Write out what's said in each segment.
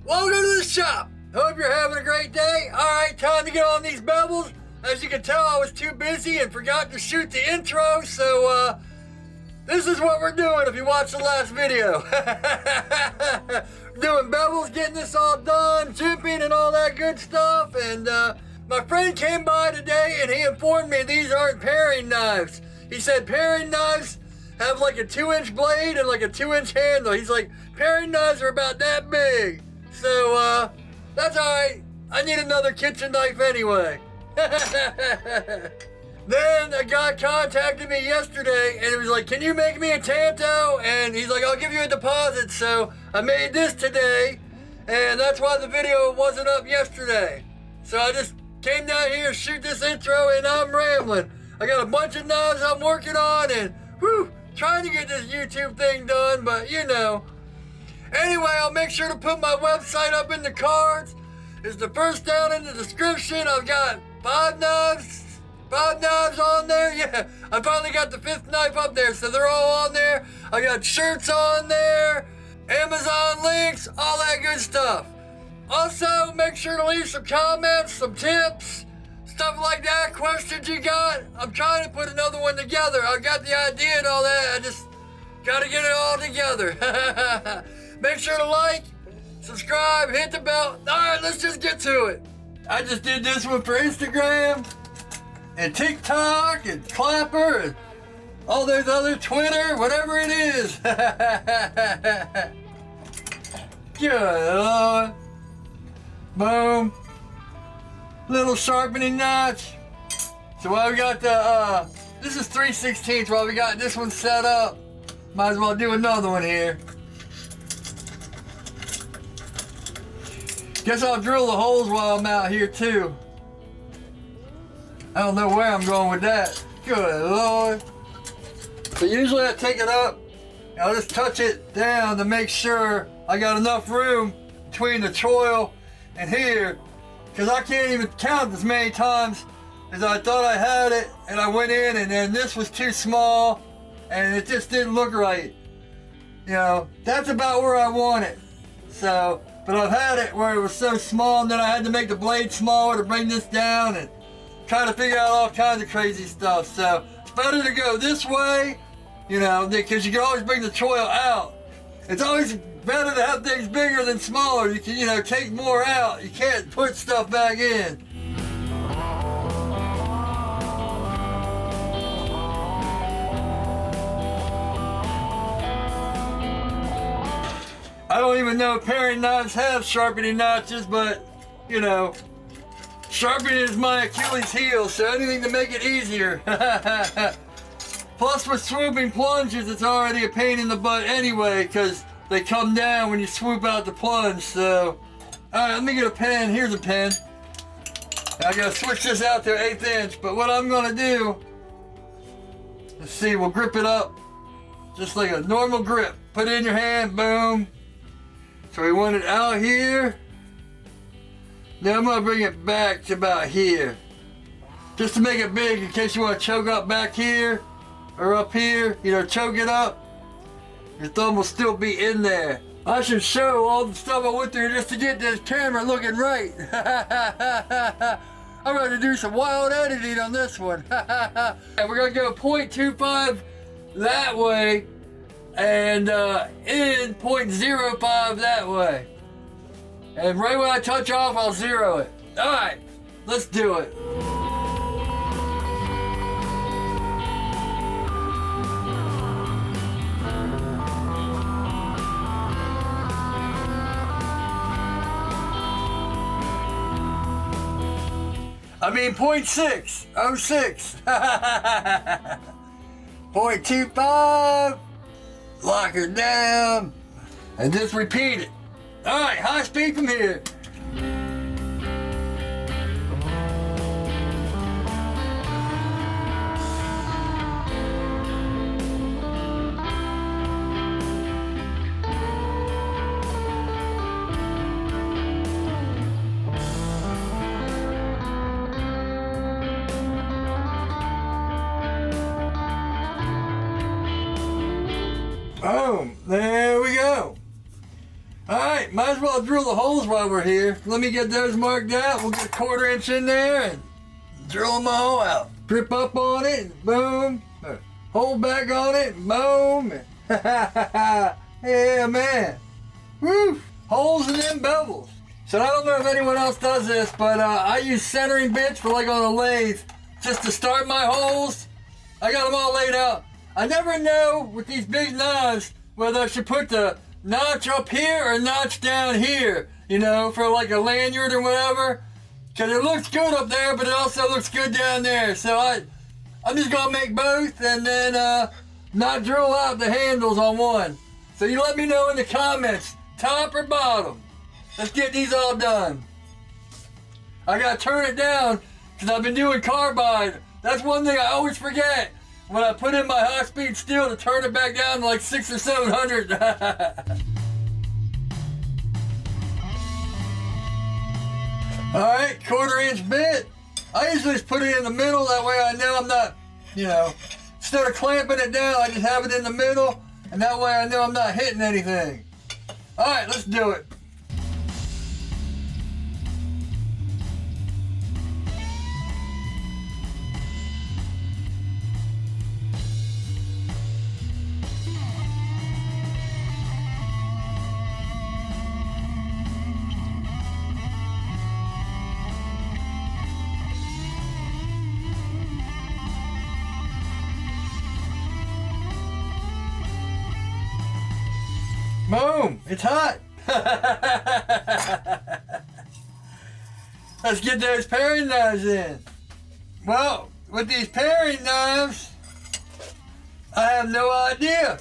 Welcome to the shop. Hope you're having a great day. Alright, time to get on these bevels. As you can tell, I was too busy and forgot to shoot the intro, so this is what we're doing if you watched the last video. Doing bevels, getting this all done, jimping and all that good stuff, and my friend came by today and he informed me these aren't paring knives. He said paring knives have like a 2-inch blade and like a 2-inch handle. He's like, paring knives are about that big. So, that's alright. I need another kitchen knife anyway. Then a guy contacted me yesterday and he was like, can you make me a Tanto? And he's like, I'll give you a deposit. So I made this today, and that's why the video wasn't up yesterday. So I just came down here to shoot this intro and I'm rambling. I got a bunch of knives I'm working on and trying to get this YouTube thing done, but you know. Anyway, I'll make sure to put my website up in the cards. It's the first down in the description. I've got 5 knives on there. Yeah, I finally got the 5th knife up there, so they're all on there. I got shirts on there, Amazon links, all that good stuff. Also, make sure to leave some comments, some tips, stuff like that, questions you got. I'm trying to put another one together. I got the idea and all that. I just got to get it all together. Make sure to like, subscribe, hit the bell. All right, let's just get to it. I just did this one for Instagram and TikTok and Clapper and all those other Twitter, whatever it is. Good Lord. Boom. Little sharpening notch. So while we got the, this is 3/16 while we got this one set up, might as well do another one here. Guess I'll drill the holes while I'm out here too. I don't know where I'm going with that. Good Lord. So usually I take it up, and I'll just touch it down to make sure I got enough room between the choil and here, because I can't even count as many times as I thought I had it, and I went in and then this was too small and it just didn't look right. You know, that's about where I want it. So, but I've had it where it was so small and then I had to make the blade smaller to bring this down and try to figure out all kinds of crazy stuff. So it's better to go this way, you know, because you can always bring the choil out. It's always better to have things bigger than smaller. You can, you know, take more out. You can't put stuff back in. I don't even know if paring knives have sharpening notches, but, you know, sharpening is my Achilles heel, so anything to make it easier. Plus with swooping plunges, it's already a pain in the butt anyway, because they come down when you swoop out the plunge, so. Alright, let me get a pen. Here's a pen. I gotta switch this out to 1/8 inch, but what I'm gonna do, let's see, we'll grip it up just like a normal grip. Put it in your hand, boom. So we want it out here. Then I'm gonna bring it back to about here. Just to make it big in case you want to choke up back here or up here, you know, choke it up. Your thumb will still be in there. I should show all the stuff I went through just to get this camera looking right. I'm going to do some wild editing on this one. And we're going to go 0.25 that way and in 0.05 that way. And right when I touch off, I'll zero it. Alright, let's do it. I mean 0.6, 06. 0.25, lock her down, and just repeat it. All right, high speed from here. Boom, there we go. All right, might as as well drill the holes while we're here. Let me get those marked out. We'll get a 1/4 inch in there and drill my hole out. Grip up on it, boom. Hold back on it, boom. Yeah, man. Woo! Holes and then bevels. So I don't know if anyone else does this, but I use centering bits for like on a lathe just to start my holes. I got them all laid out. I never know with these big knives whether I should put the notch up here or notch down here, you know, for like a lanyard or whatever. Because it looks good up there, but it also looks good down there. So I'm just going to make both and then not drill out the handles on one. So you let me know in the comments, top or bottom. Let's get these all done. I got to turn it down because I've been doing carbide. That's one thing I always forget. When I put in my high-speed steel to turn it back down to like 600 or 700. Alright, 1/4 inch bit. I usually just put it in the middle, that way I know I'm not, you know, instead of clamping it down, I just have it in the middle, and that way I know I'm not hitting anything. Alright, let's do it. Boom! It's hot! Let's get those paring knives in. Well, with these paring knives, I have no idea.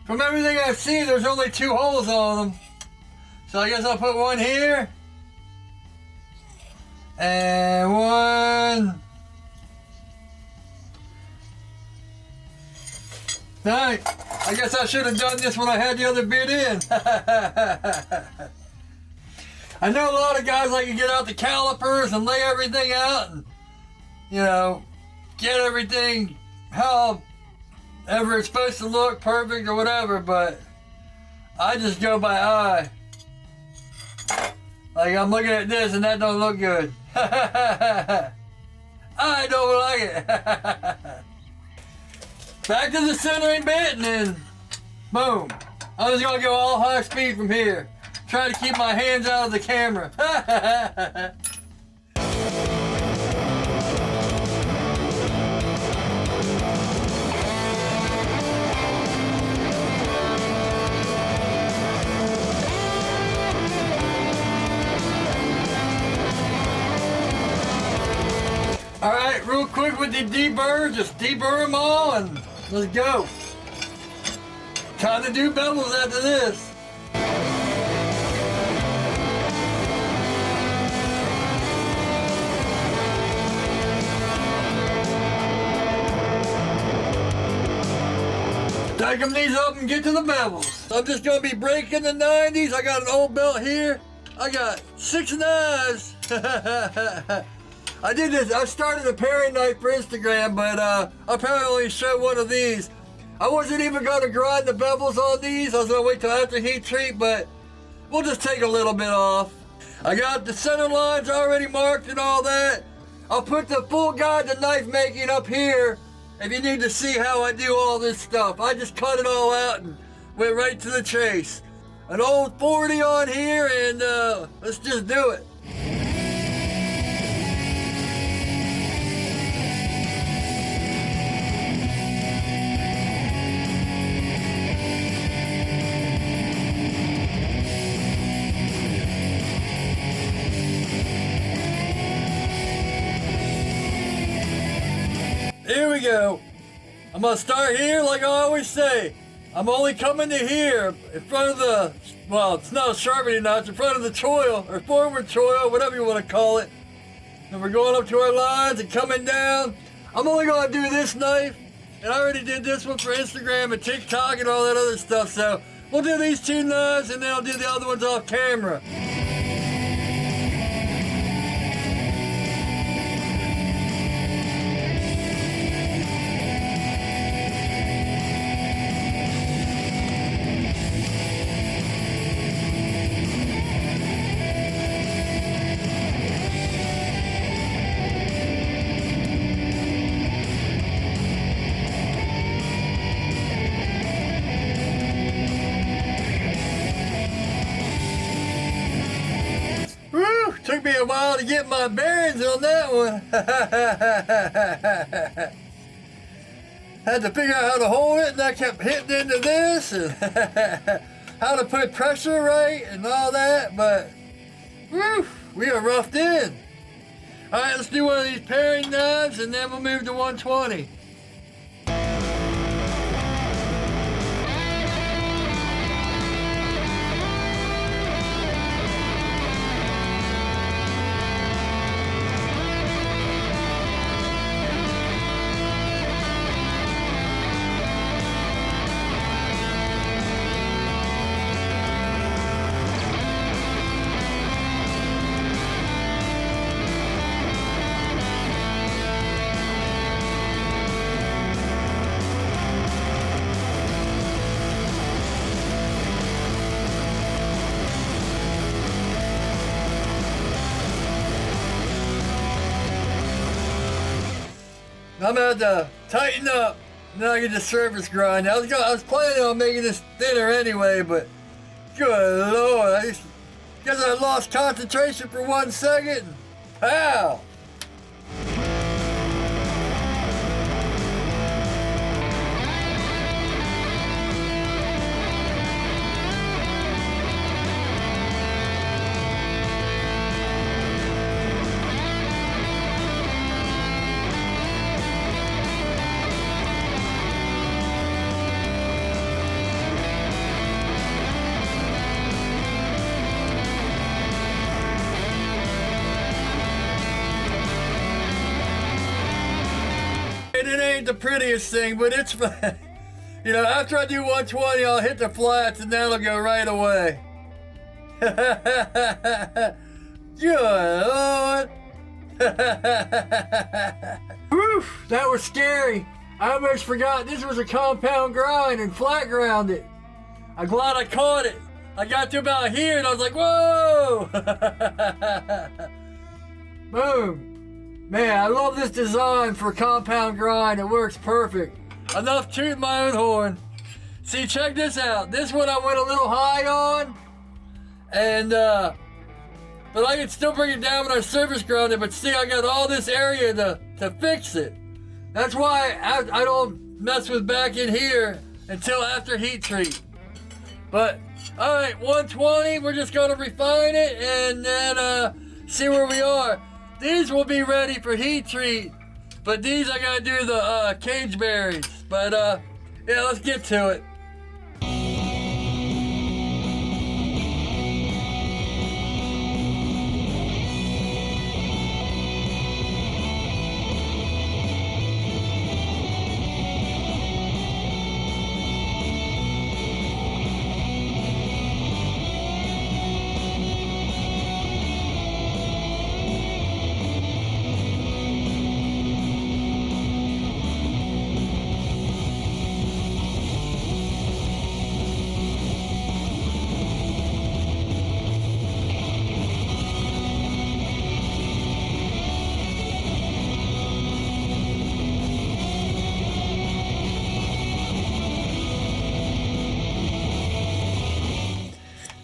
From everything I've seen, there's only 2 holes on them. So I guess I'll put one here. And one. Nice. I guess I should have done this when I had the other bit in. I know a lot of guys like to get out the calipers and lay everything out and, you know, get everything however it's supposed to look, perfect or whatever, but I just go by eye. Like I'm looking at this and that don't look good. I don't like it. Back to the centering bit and then boom. I'm just gonna go all high speed from here. Try to keep my hands out of the camera. Alright, real quick with the deburr, just deburr them all and let's go. Time to do bevels after this. Taking these up and get to the bevels. I'm just gonna be breaking the 90s. I got an old belt here. I got 6 knives. I did this, I started a paring knife for Instagram, but I'll probably only show one of these. I wasn't even gonna grind the bevels on these. I was gonna wait till after heat treat, but we'll just take a little bit off. I got the center lines already marked and all that. I'll put the full guide to knife making up here if you need to see how I do all this stuff. I just cut it all out and went right to the chase. An old 40 on here and let's just do it. Here we go. I'm gonna start here like I always say. I'm only coming to here in front of the, well, it's not a sharpening notch, in front of the choil, or forward choil, whatever you want to call it. And we're going up to our lines and coming down. I'm only gonna do this knife, and I already did this one for Instagram and TikTok and all that other stuff, so we'll do these 2 knives and then I'll do the other ones off camera. Took me a while to get my bearings on that one. Had to figure out how to hold it, and I kept hitting into this, and how to put pressure right, and all that, but whew, we are roughed in. All right, let's do one of these paring knives, and then we'll move to 120. I'm gonna have to tighten up, and then I get the surface grind. I was planning on making this thinner anyway, but good Lord, I guess I lost concentration for 1 second. Pow! It ain't the prettiest thing, but it's fun. You know, after I do 120, I'll hit the flats and that'll go right away. Good Lord. Whew, that was scary. I almost forgot this was a compound grind and flat ground it. I'm glad I caught it. I got to about here and I was like, whoa! Boom. Man, I love this design for compound grind. It works perfect. Enough tooting my own horn. See, check this out. This one I went a little high on, and but I can still bring it down when I surface ground it. But see, I got all this area to fix it. That's why I don't mess with back in here until after heat treat. But all right, 120. We're just gonna refine it and then see where we are. These will be ready for heat treat, but these I gotta do the cage berries. But yeah, let's get to it.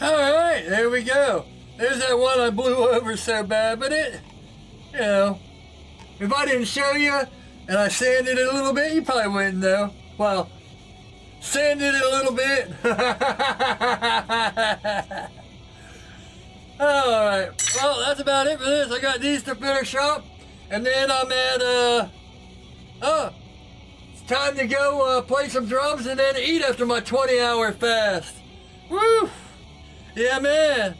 Alright, there we go. There's that one I blew over so bad, but it, you know, if I didn't show you and I sanded it a little bit, you probably wouldn't know. Well, sanded it a little bit. Alright, well, that's about it for this. I got these to finish up, and then I'm at, it's time to go play some drums and then eat after my 20-hour fast. Woo! Yeah, man,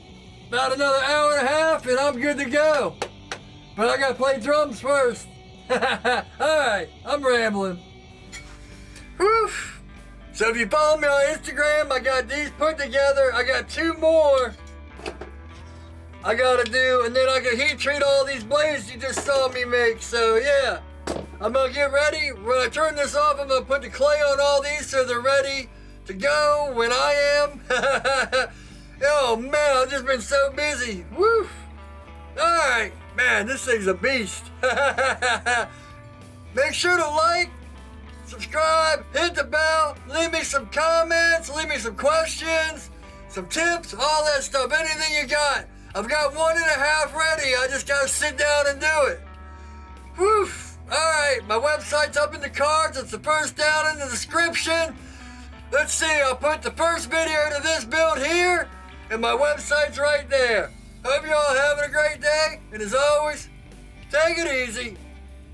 about another hour and a half and I'm good to go. But I gotta play drums first. Alright, I'm rambling. Whew. So if you follow me on Instagram, I got these put together. I got 2 more I gotta do, and then I can heat treat all these blades you just saw me make. So yeah, I'm gonna get ready. When I turn this off, I'm gonna put the clay on all these so they're ready to go when I am. Oh man, I've just been so busy. Woo! Alright, man, this thing's a beast. Make sure to like, subscribe, hit the bell, leave me some comments, leave me some questions, some tips, all that stuff, anything you got. I've got 1.5 ready. I just gotta sit down and do it. Whew. Alright, my website's up in the cards. It's the first down in the description. Let's see, I'll put the first video to this build here, and my website's right there. Hope you all having a great day, and as always, take it easy.